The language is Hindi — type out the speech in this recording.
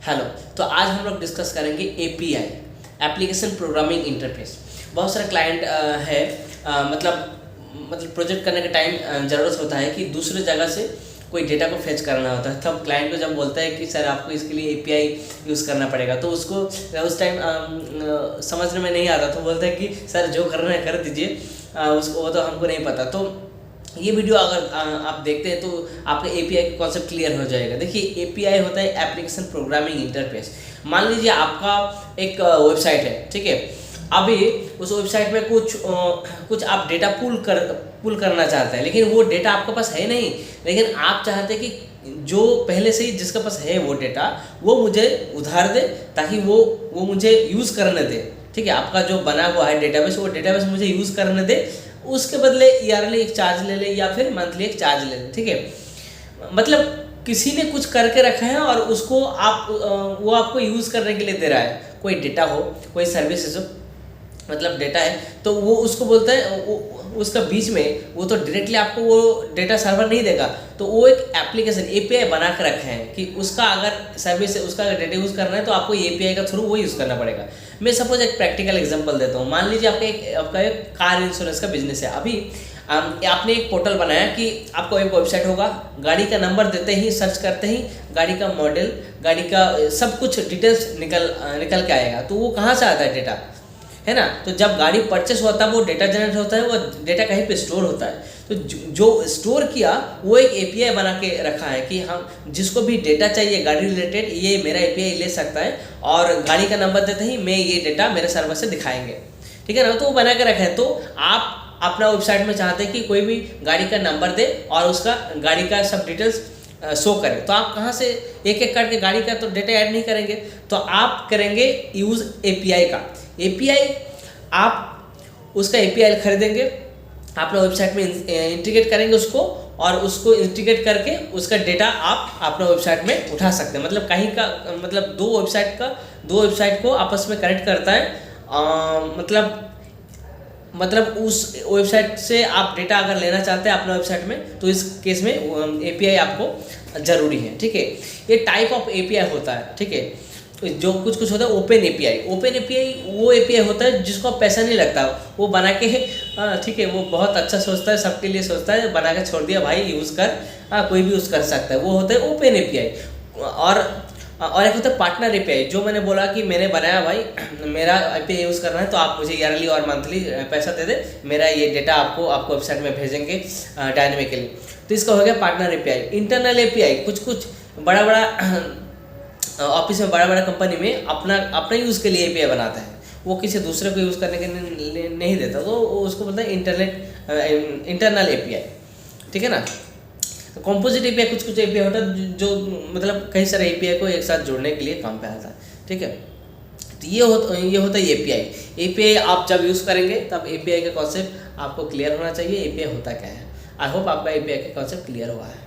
हेलो, तो आज हम लोग डिस्कस करेंगे एपीआई, एप्लीकेशन प्रोग्रामिंग इंटरफेस। बहुत सारे क्लाइंट है मतलब प्रोजेक्ट करने के टाइम ज़रूरत होता है कि दूसरे जगह से कोई डेटा को फेच करना होता है। तब क्लाइंट को जब बोलता है कि सर आपको इसके लिए एपीआई यूज़ करना पड़ेगा, तो उसको उस टाइम समझने में नहीं आता, तो बोलता है कि सर जो करना है कर दीजिए, उसको वो तो हमको नहीं पता। तो ये वीडियो अगर आप देखते हैं तो आपका एपीआई का कॉन्सेप्ट क्लियर हो जाएगा। देखिए, एपीआई होता है एप्लीकेशन प्रोग्रामिंग इंटरफेस। मान लीजिए आपका एक वेबसाइट है, ठीक है। अभी उस वेबसाइट में कुछ आप डेटा पुल करना चाहते हैं, लेकिन वो डेटा आपके पास है नहीं, लेकिन आप चाहते हैं कि जो पहले से ही जिसके पास है वो डेटा वो मुझे उधार दे, ताकि वो मुझे यूज़ करने दे। ठीक है, आपका जो बना हुआ है डेटाबेस, वो डेटाबेस मुझे यूज़ करने दे, उसके बदले ईयरली एक चार्ज ले ले या फिर मंथली एक चार्ज ले ले। ठीक है, मतलब किसी ने कुछ करके रखा है और उसको वो आपको यूज़ करने के लिए दे रहा है। कोई डेटा हो, कोई सर्विसेज हो, मतलब डेटा है, तो वो उसको बोलता है उसका बीच में वो तो डायरेक्टली आपको वो डेटा सर्वर नहीं देगा, तो वो एक एप्लीकेशन एपीआई बना के रखे हैं कि उसका अगर सर्विस है, उसका अगर डेटा यूज़ करना है तो आपको एपीआई का थ्रू वो यूज़ करना पड़ेगा। मैं सपोज एक प्रैक्टिकल एग्जांपल देता हूँ। मान लीजिए आपका एक कार इंश्योरेंस का बिजनेस है। अभी आपने एक पोर्टल बनाया कि आपको एक वेबसाइट होगा, गाड़ी का नंबर देते ही, सर्च करते ही गाड़ी का मॉडल, गाड़ी का सब कुछ डिटेल्स निकल के आएगा। तो वो कहाँ से आता है? डेटा है ना। तो जब गाड़ी परचेस होता है वो डेटा जनरेट होता है, वो डेटा कहीं पे स्टोर होता है। तो जो स्टोर किया वो एक एपीआई बना के रखा है कि हम जिसको भी डेटा चाहिए गाड़ी रिलेटेड, ये मेरा एपीआई ले सकता है, और गाड़ी का नंबर देते ही मैं ये डेटा मेरे सर्वर से दिखाएंगे। ठीक है ना, तो वो बना के रखा है। तो आप अपना वेबसाइट में चाहते हैं कि कोई भी गाड़ी का नंबर दे और उसका गाड़ी का सब डिटेल्स शो करें, तो आप कहाँ से एक एक करके गाड़ी का तो डेटा ऐड नहीं करेंगे, तो आप करेंगे यूज़ एपीआई का। एपीआई आप उसका एपीआई खरीदेंगे, अपना वेबसाइट में इंटीग्रेट करेंगे उसको, और उसको इंटीग्रेट करके उसका डेटा आप अपना वेबसाइट में उठा सकते हैं। मतलब कहीं का मतलब दो वेबसाइट को आपस में कनेक्ट करता है। मतलब उस वेबसाइट से आप डेटा अगर लेना चाहते हैं अपना वेबसाइट में, तो इस केस में एपीआई आपको ज़रूरी है। ठीक है, ये टाइप ऑफ एपीआई होता है। ठीक है, जो कुछ होता है ओपन एपीआई। ओपन एपीआई वो एपीआई होता है जिसको पैसा नहीं लगता, वो बना के ठीक है, वो बहुत अच्छा सोचता है, सबके लिए सोचता है, बना के छोड़ दिया भाई यूज़ कर, कोई भी यूज़ कर सकता है, वो होता है ओपन एपीआई। और एक होता है पार्टनर एपीआई, जो मैंने बोला कि मैंने बनाया भाई, मेरा एपीआई यूज़ करना है तो आप मुझे ईयरली और मंथली पैसा दे दे, मेरा ये डेटा आपको वेबसाइट में भेजेंगे डायनेमिकली। तो इसका हो गया पार्टनर एपीआई। इंटरनल एपीआई कुछ बड़ा ऑफिस में, बड़ा कंपनी में अपना यूज़ के लिए एपीआई बनाता है, वो किसी दूसरे को यूज़ करने के लिए नहीं देता, तो उसको बोलता है इंटरनल एपीआई। ठीक है ना। कॉम्पोजिट एपीआई कुछ एपीआई होता है जो मतलब कई सारे एपीआई को एक साथ जोड़ने के लिए काम पे आता है। ठीक है, तो ये होता है एपीआई। एपीआई आप जब यूज़ करेंगे तब एपीआई का कॉन्सेप्ट आपको क्लियर होना चाहिए, एपीआई होता क्या है। आई होप आपका एपीआई का कॉन्सेप्ट क्लियर हुआ है।